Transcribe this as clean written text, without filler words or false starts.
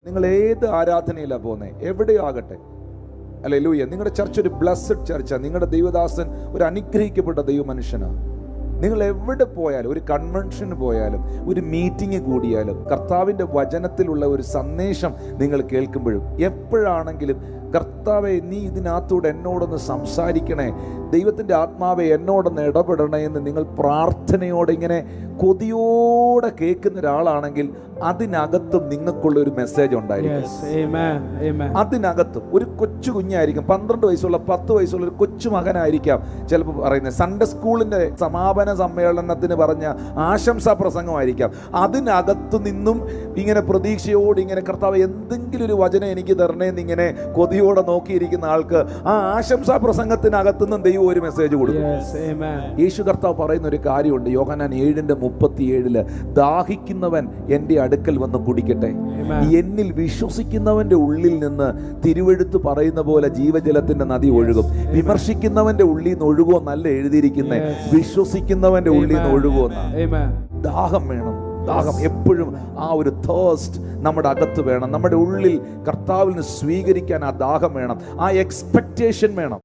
നിങ്ങൾ ഏത് ആരാധനയിലാണ് പോകുന്നത്, എവിടെയാകട്ടെ, ഹല്ലേലൂയ, നിങ്ങളുടെ ചർച്ച് ഒരു ബ്ലസ്ഡ് ചർച്ചാണ്, നിങ്ങളുടെ ദൈവദാസൻ ഒരു അനുഗ്രഹിക്കപ്പെട്ട ദൈവമനുഷ്യനാണ്. നിങ്ങൾ എവിടെ പോയാലും, ഒരു കൺവെൻഷന് പോയാലും, ഒരു മീറ്റിംഗ് കൂടിയാലും, കർത്താവിൻ്റെ വചനത്തിലുള്ള ഒരു സന്ദേശം നിങ്ങൾ കേൾക്കുമ്പോഴും എപ്പോഴാണെങ്കിലും കർത്താവെ നീ ഇതിനകത്തൂടെ എന്നോടൊന്ന് സംസാരിക്കണേ, ദൈവത്തിൻ്റെ ആത്മാവെ എന്നോടൊന്ന് ഇടപെടണേ എന്ന് നിങ്ങൾ പ്രാർത്ഥനയോടെ ഇങ്ങനെ കൊതിയോടെ കേൾക്കുന്ന ഒരാളാണെങ്കിൽ അതിനകത്തും നിങ്ങൾക്കുള്ള ഒരു മെസ്സേജ് ഉണ്ടായിരിക്കും. അതിനകത്തും ഒരു കൊച്ചു കുഞ്ഞായിരിക്കും, 12 വയസ്സുള്ള 10 വയസ്സുള്ള ഒരു കൊച്ചു മകനായിരിക്കാം ചിലപ്പോൾ പറയുന്നത്, സൺഡേ സ്കൂളിൻ്റെ സമാപന സമ്മേളനത്തിന് പറഞ്ഞ ആശംസാ പ്രസംഗമായിരിക്കാം. അതിനകത്തു നിന്നും ഇങ്ങനെ പ്രതീക്ഷയോട് ഇങ്ങനെ കർത്താവ് എന്തെങ്കിലും ഒരു വചനം എനിക്ക് തരണേന്ന് ഇങ്ങനെ കൊതിയോടെ നോക്കിയിരിക്കുന്ന ആൾക്ക് ആ ആശംസാ പ്രസംഗത്തിനകത്തു നിന്നും ദൈവം ഒരു മെസ്സേജ് കൊടുക്കും. യേശു കർത്താവ് പറയുന്ന ഒരു കാര്യമുണ്ട്, യോഹന്നാൻ 7:37, ദാഹിക്കുന്നവൻ എൻ്റെ അടുക്കൽ വന്ന് കുടിക്കട്ടെ, എന്നിൽ വിശ്വസിക്കുന്നവന്റെ ഉള്ളിൽ നിന്ന് തിരുവെഴുത്ത് പറയുന്ന പോലെ ജീവജലത്തിന്റെ നദി ഒഴുകും. വിമർശിക്കുന്നവന്റെ ഉള്ളിൽ നിന്ന് ഒഴുകുമോ നല്ല എഴുതിയിരിക്കുന്നേ, വിശ്വസിക്കുന്നവന്റെ ഉള്ളിൽ നിന്ന് ഒഴുകുമെന്ന്. ദാഹം വേണം, ദാഹം എപ്പോഴും, ആ ഒരു തേഴ്സ്റ്റ് നമ്മുടെ അകത്ത് വേണം. നമ്മുടെ ഉള്ളിൽ കർത്താവിൽ നിന്ന് സ്വീകരിക്കാൻ ആ ദാഹം വേണം, ആ എക്സ്പെക്ടേഷൻ വേണം.